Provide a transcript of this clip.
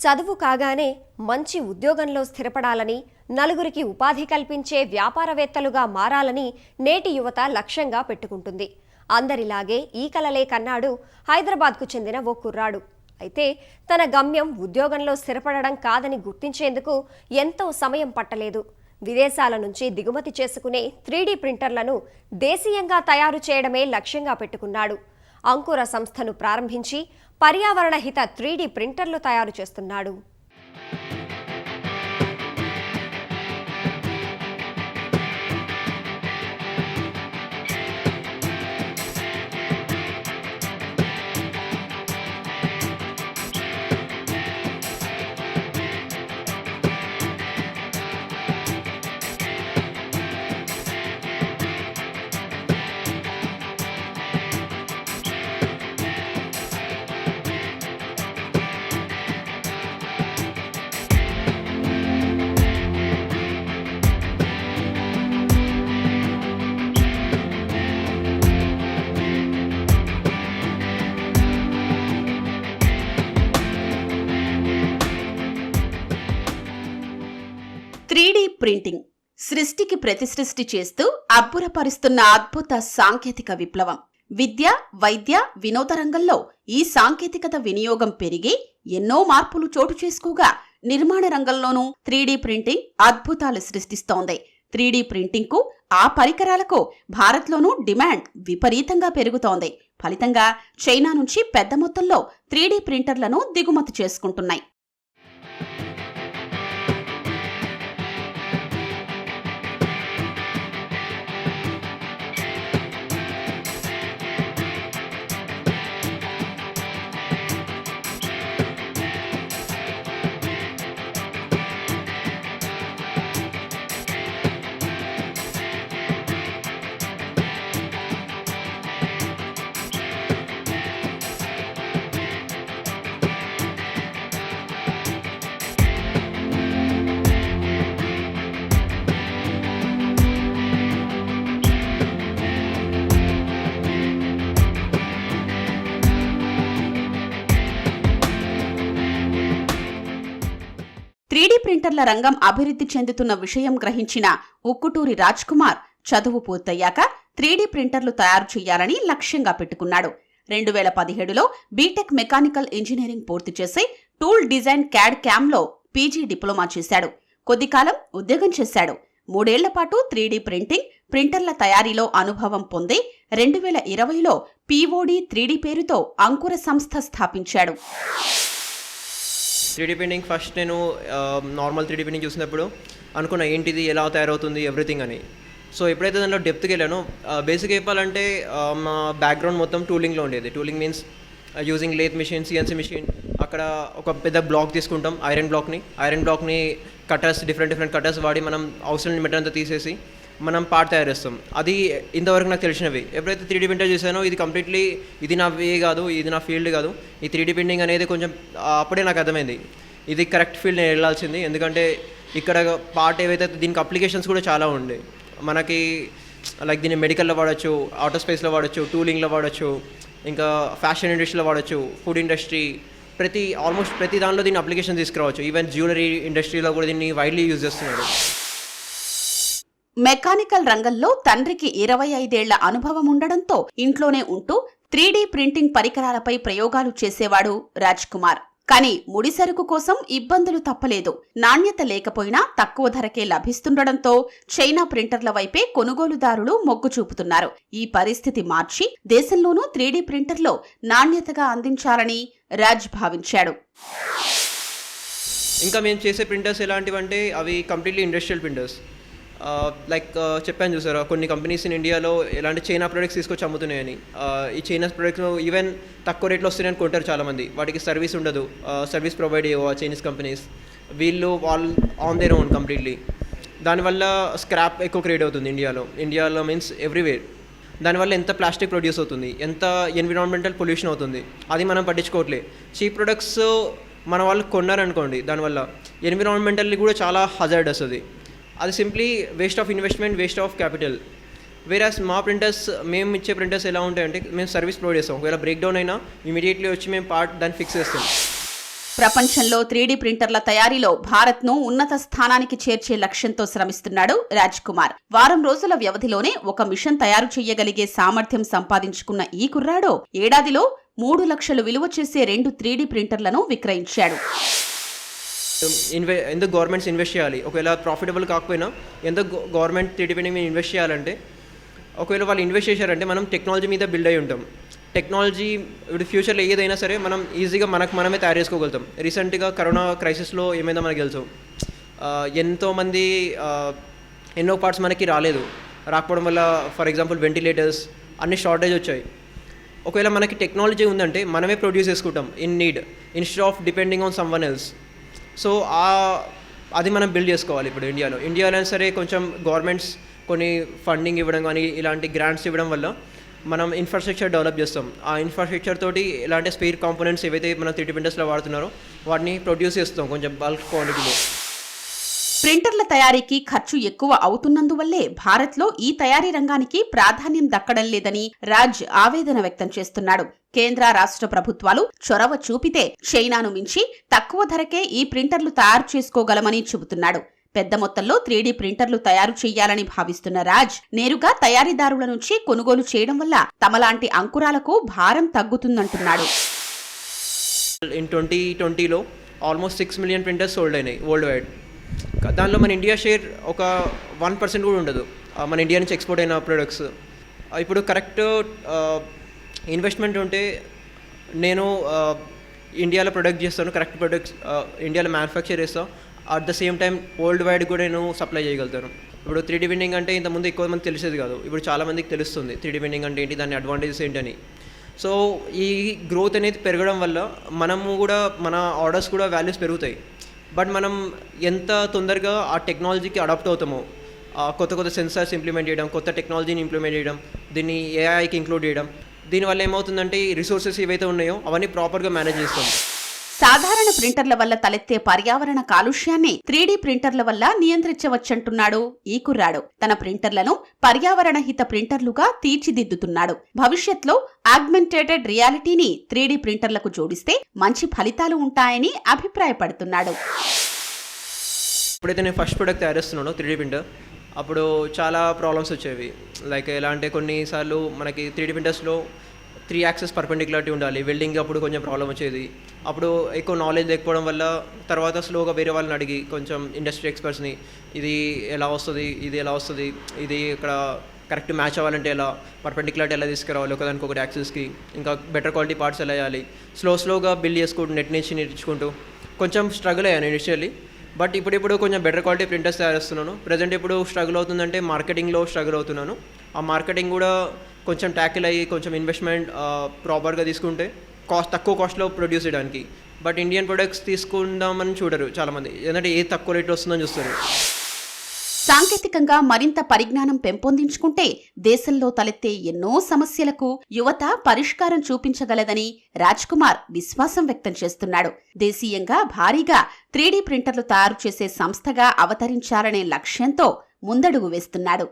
చదువు కాగానే మంచి ఉద్యోగంలో స్థిరపడాలని, నలుగురికి ఉపాధి కల్పించే వ్యాపారవేత్తలుగా మారాలని నేటి యువత లక్ష్యంగా పెట్టుకుంటుంది. అందరిలాగే ఈ కలలే కన్నాడు హైదరాబాద్కు చెందిన ఓ కుర్రాడు. అయితే తన గమ్యం ఉద్యోగంలో స్థిరపడడం కాదని గుర్తించేందుకు ఎంతో సమయం పట్టలేదు. విదేశాల నుంచి దిగుమతి చేసుకునే 3D ప్రింటర్లను దేశీయంగా తయారు చేయడమే లక్ష్యంగా పెట్టుకున్నాడు. అంకుర సంస్థను ప్రారంభించి పర్యావరణ హిత 3D ప్రింటర్లు తయారు చేస్తున్నాడు. ప్రింటింగ్ సృష్టికి ప్రతిసృష్టి చేస్తూ అబ్బురపరుస్తున్న అద్భుత సాంకేతిక విప్లవం. విద్య, వైద్య, వినోద రంగంలో ఈ సాంకేతికత వినియోగం పెరిగి ఎన్నో మార్పులు చోటు చేసుకోగా నిర్మాణ రంగంలోనూ 3D ప్రింటింగ్ అద్భుతాలు సృష్టిస్తోంది. 3D ప్రింటింగ్ కు, ఆ పరికరాలకు భారత్లోనూ డిమాండ్ విపరీతంగా పెరుగుతోంది. ఫలితంగా చైనా నుంచి పెద్ద మొత్తంలో 3D ప్రింటర్లను దిగుమతి చేసుకుంటున్నాయి. ప్రింటర్ల రంగం అభివృద్ధి చెందుతున్న విషయం గ్రహించిన ఉక్కుటూరి రాజ్ కుమార్ చదువు పూర్తయ్యాక 3D ప్రింటర్లు తయారు చేయాలని లక్ష్యంగా పెట్టుకున్నాడు. 2017లో బీటెక్ మెకానికల్ ఇంజనీరింగ్ పూర్తి చేసి టూల్ డిజైన్ క్యాడ్ క్యామ్లో పీజీ డిప్లొమా చేశాడు. కొద్దికాలం ఉద్యోగం చేశాడు. 3 ఏళ్ల పాటు 3D ప్రింటర్ల తయారీలో అనుభవం పొంది 2020లో POD 3D పేరుతో అంకుర సంస్థ స్థాపించాడు. 3D ప్రింటింగ్ ఫస్ట్ నేను నార్మల్ 3D ప్రింటింగ్ చూసినప్పుడు అనుకున్నా ఏంటిది, ఎలా తయారవుతుంది, ఎవ్రీథింగ్ అని. సో ఎప్పుడైతే దానిలో డెప్త్కి వెళ్ళానో, బేసిక్ చెప్పాలంటే మా బ్యాక్గ్రౌండ్ మొత్తం టూలింగ్లో ఉండేది. Tooling means using lathe machine, CNC machine. అక్కడ ఒక పెద్ద బ్లాక్ తీసుకుంటాం, ఐరన్ బ్లాక్ని కటర్స్, డిఫరెంట్ కటర్స్ వాడి మనం అవసరం మెటీరియల్ అంతా తీసేసి మనం పార్ట్ తయారు చేస్తాం. అది ఇంతవరకు నాకు తెలిసినవి. ఎప్పుడైతే 3D ప్రింటర్ చేశానో ఇది కంప్లీట్లీ ఇది నా వే కాదు, ఇది నా ఫీల్డ్ కాదు. ఈ 3D ప్రింటింగ్ అనేది కొంచెం అప్పుడే నాకు అర్థమైంది ఇది కరెక్ట్ ఫీల్డ్ నేను వెళ్ళాల్సింది. ఎందుకంటే ఇక్కడ పార్ట్ ఏవైతే దీనికి అప్లికేషన్స్ కూడా చాలా ఉండే. మనకి లైక్ దీన్ని మెడికల్లో వాడచ్చు, ఆటో స్పేస్లో వాడచ్చు, టూలింగ్లో వాడచ్చు, ఇంకా ఫ్యాషన్ ఇండస్ట్రీలో వాడచ్చు, ఫుడ్ ఇండస్ట్రీ, ఆల్మోస్ట్ ప్రతి దానిలో దీన్ని అప్లికేషన్ తీసుకురావచ్చు. ఈవెన్ జ్యువెలరీ ఇండస్ట్రీలో కూడా దీన్ని వైడ్లీ యూజ్ చేస్తున్నారు. మెకానికల్ రంగంలో తండ్రికి 25 ఏళ్ల అనుభవం ఉండడంతో ఇంట్లోనే ఉంటూ 3D ప్రింటింగ్ పరికరాలపై ప్రయోగాలు చేసేవాడు రాజ్ కుమార్. కానీ ముడిసరుకు కోసం ఇబ్బందులు తప్పలేదు. నాణ్యత లేకపోయినా తక్కువ ధరకే లభిస్తుండడంతో చైనా ప్రింటర్ల వైపే కొనుగోలుదారులు మొగ్గు చూపుతున్నారు. ఈ పరిస్థితి మార్చి దేశంలోనూ 3D ప్రింటర్లో నాణ్యతగా అందించాలని రాజ్ భావించాడు. ఇంకా మేము చేసే ప్రింటర్స్ ఎలాంటివంటే అవి కంప్లీట్లీ ఇండస్ట్రియల్ ప్రింటర్స్. లైక్ చెప్పాను చూసారా, కొన్ని కంపెనీస్ ఇన్ ఇండియాలో ఎలాంటి చైనా ప్రొడక్ట్స్ తీసుకొచ్చి అమ్ముతున్నాయని. ఈ చైనా ప్రొడక్ట్స్ ఈవెన్ తక్కువ రేట్లో వస్తున్నాయని కొంటారు చాలామంది. వాటికి సర్వీస్ ఉండదు, సర్వీస్ ప్రొవైడ్ చేయవు చైనీస్ కంపెనీస్. వాళ్ళు ఆన్ దేర్ ఓన్ కంప్లీట్లీ. దానివల్ల స్క్రాప్ ఎక్కువ క్రియేట్ అవుతుంది ఇండియాలో మీన్స్ ఎవ్రీవేర్. దానివల్ల ఎంత ప్లాస్టిక్ ప్రొడ్యూస్ అవుతుంది, ఎంత ఎన్విరాన్మెంటల్ పొల్యూషన్ అవుతుంది, అది మనం పట్టించుకోవట్లే. చీప్ ప్రొడక్ట్స్ మన వాళ్ళు కొన్నారనుకోండి, దానివల్ల ఎన్విరాన్మెంటల్లీ కూడా చాలా హజార్డస్ అది simply waste of investment, waste of capital. Whereas మా ప్రింటర్స్, మేము ఇచ్చే ప్రింటర్స్ ఎలా ఉంటాయంటే మేము సర్వీస్ ప్రొవైడ్ చేస్తాం. ఒకవేళ బ్రేక్ డౌన్ అయినా ఇమీడియట్లీ వచ్చి మేము దాన్ని ఫిక్స్ చేస్తాం. ప్రపంచంలో 3D ప్రింటర్ల తయారీలో భారత్ను ఉన్నత స్థానానికి చేర్చే లక్ష్యంతో శ్రమిస్తున్నాడు రాజ్ కుమార్. వారం రోజుల వ్యవధిలోనే ఒక మిషన్ తయారు చేయగలిగే సామర్థ్యం సంపాదించుకున్న ఈ కుర్రాడో ఏడాదిలో 3 లక్షలు విలువ చేసే 2 3D ప్రింటర్లను విక్రయించాడు. ఎందుకు గవర్నమెంట్స్ ఇన్వెస్ట్ చేయాలి? ఒకవేళ ప్రాఫిటబుల్ కాకపోయినా ఎందుకు గవర్నమెంట్ 3D ప్రింటింగ్ మీద ఇన్వెస్ట్ చేయాలంటే, ఒకవేళ వాళ్ళు ఇన్వెస్ట్ చేశారంటే మనం టెక్నాలజీ మీద బిల్డ్ అయి ఉంటాం. టెక్నాలజీ ఇప్పుడు ఫ్యూచర్లో ఏదైనా సరే మనం ఈజీగా మనమే తయారు చేసుకోగలుగుతాం. రీసెంట్గా కరోనా క్రైసిస్లో ఏమైందో మనకు తెలుసు. ఎంతోమంది ఎన్నో పార్ట్స్ మనకి రాకపోవడం వల్ల ఫర్ ఎగ్జాంపుల్ వెంటిలేటర్స్ అన్ని షార్టేజ్ వచ్చాయి. ఒకవేళ మనకి టెక్నాలజీ ఉందంటే మనమే ప్రొడ్యూస్ చేసుకుంటాం instead of depending on someone else. So అది మనం బిల్డ్ చేసుకోవాలి. ఇప్పుడు ఇండియాలో సరే కొంచెం గవర్నమెంట్స్ కొన్ని ఫండింగ్ ఇవ్వడం కానీ ఇలాంటి గ్రాంట్స్ ఇవ్వడం వల్ల మనం ఇన్ఫ్రాస్ట్రక్చర్ డెవలప్ చేస్తాం. ఆ ఇన్ఫ్రాస్ట్రక్చర్ తోటి ఎలాంటి స్పేర్ కాంపోనెంట్స్ ఏవైతే మనం 3D ప్రింటర్స్లో వాడుతున్నారో వాటిని ప్రొడ్యూస్ చేస్తాం కొంచెం బల్క్ క్వాంటిటీలో. ప్రింటర్ల తయారీకి ఖర్చు ఎక్కువ అవుతున్నందువల్లే భారత్లో ఈ తయారీ రంగానికి ప్రాధాన్యం దక్కడం లేదని రాజ్ ఆవేదన వ్యక్తం చేస్తున్నాడు. కేంద్ర రాష్ట్ర ప్రభుత్వాలు చొరవ చూపితే చైనాను మించి తక్కువ ధరకే ఈ ప్రింటర్లు తయారు చేసుకోగలమని చెబుతున్నాడు. పెద్ద మొత్తంలో 3D ప్రింటర్లు తయారు చేయాలని భావిస్తున్న రాజ్ నేరుగా తయారీదారుల నుంచి కొనుగోలు చేయడం వల్ల తమలాంటి అంకురాలకు భారం తగ్గుతుందంటున్నాడు. ఇన్ 2020లో ఆల్మోస్ట్ 6 మిలియన్ ప్రింటర్స్ సోల్డ్ అయినాయి వరల్డ్ వైడ్. దానిలో మన ఇండియా షేర్ ఒక 1% కూడా ఉండదు, మన ఇండియా నుంచి ఎక్స్పోర్ట్ అయిన ప్రొడక్ట్స్. ఇప్పుడు కరెక్ట్ ఇన్వెస్ట్మెంట్ ఉంటే నేను ఇండియాలో ప్రొడక్ట్ చేస్తాను, కరెక్ట్ ప్రొడక్ట్స్ ఇండియాలో మ్యానుఫ్యాక్చర్ చేస్తాను. At the same time world wide కూడా నేను సప్లై చేయగలుగుతాను. ఇప్పుడు 3D ప్రింటింగ్ అంటే ఇంతకుముందు ఎక్కువ మంది తెలిసేది కాదు, ఇప్పుడు చాలామందికి తెలుస్తుంది 3D ప్రింటింగ్ అంటే ఏంటి, దాని అడ్వాంటేజెస్ ఏంటని. సో ఈ గ్రోత్ అనేది పెరగడం వల్ల మనము కూడా మన ఆర్డర్స్ కూడా వాల్యూస్ పెరుగుతాయి. బట్ మనం ఎంత తొందరగా ఆ టెక్నాలజీకి అడాప్ట్ అవుతామో, కొత్త సెన్సార్స్ ఇంప్లిమెంట్ చేయడం, కొత్త టెక్నాలజీని ఇంప్లిమెంట్ చేయడం, దీన్ని ఏఐకి ఇంక్లూడ్ చేయడం, దీనివల్ల ఏమవుతుందంటే ఈ రిసోర్సెస్ ఏవైతే ఉన్నాయో అవన్నీ ప్రాపర్గా మేనేజ్ చేస్తాం. సాధారణ ప్రింటర్ల వల్ల తలెత్తే పర్యావరణ కాలుష్యాన్ని 3D ప్రింటర్ల వల్ల నియంత్రించవచ్చంటున్నాడు ఈ కుర్రాడు. తన ప్రింటర్లను పర్యావరణ హిత ప్రింటర్లుగా తీర్చిదిద్దుతున్నాడు. భవిష్యత్తులో ఆగ్మెంటెడ్ రియాలిటీని 3D ప్రింటర్లకు జోడిస్తే మంచి ఫలితాలు ఉంటాయని అభిప్రాయపడుతున్నాడు. ఎప్పుడైతే నేను ఫస్ట్ ప్రొడక్ట్ తయారు చేస్తున్నానో 3D ప్రింటర్, అప్పుడు చాలా ప్రాబ్లమ్స్ వచ్చేవి. లైక్ ఎలా అంటే కొన్నిసార్లు మనకి 3D ప్రింటర్స్లో 3 యాక్సెస్ పర్పెండిక్యులారిటీ ఉండాలి. వెల్డింగ్ అప్పుడు కొంచెం ప్రాబ్లం వచ్చేది. అప్పుడు ఎక్కువ నాలెడ్జ్ లేకపోవడం వల్ల తర్వాత స్లోగా వేరే వాళ్ళని అడిగి కొంచెం ఇండస్ట్రీ ఎక్స్పర్ట్స్ని ఇది ఎలా వస్తుంది, ఇది ఇక్కడ కరెక్ట్ మ్యాచ్ అవ్వాలంటే ఎలా, పర్పెండిక్యులారిటీ ఎలా తీసుకురావాలి ఒకదానికి ఒకటి యాక్సెస్కి, ఇంకా బెటర్ క్వాలిటీ పార్ట్స్ ఎలా వేయాలి, స్లోగా బిల్డ్ చేసుకుంటూ నెట్ నుంచి నేర్చుకుంటూ కొంచెం స్ట్రగుల్ అయ్యాను ఇనిషియల్లీ. బట్ ఇప్పుడు కొంచెం బెటర్ క్వాలిటీ ప్రింటర్స్ తయారు చేస్తున్నాను. ప్రజెంట్ ఇప్పుడు స్ట్రగుల్ అవుతుందంటే మార్కెటింగ్లో స్ట్రగుల్ అవుతున్నాను. ఆ మార్కెటింగ్ కూడా కొంచెం ట్యాకిల్ అయ్యి కొంచెం ఇన్వెస్ట్మెంట్ ప్రాపర్గా తీసుకుంటే తక్కువ కాస్ట్లో ప్రొడ్యూస్ చేయడానికి. బట్ ఇండియన్ ప్రొడక్ట్స్ తీసుకుందామని చూడరు చాలామంది, ఎందుకంటే ఏ తక్కువ రేట్ వస్తుందని చూస్తారు. సాంకేతికంగా మరింత పరిజ్ఞానం పెంపొందించుకుంటే దేశంలో తలెత్తే ఎన్నో సమస్యలకు యువత పరిష్కారం చూపించగలదని రాజ్ కుమార్ విశ్వాసం వ్యక్తం చేస్తున్నాడు. దేశీయంగా భారీగా 3D ప్రింటర్లు తయారు చేసే సంస్థగా అవతరించాలనే లక్ష్యంతో ముందడుగు వేస్తున్నాడు.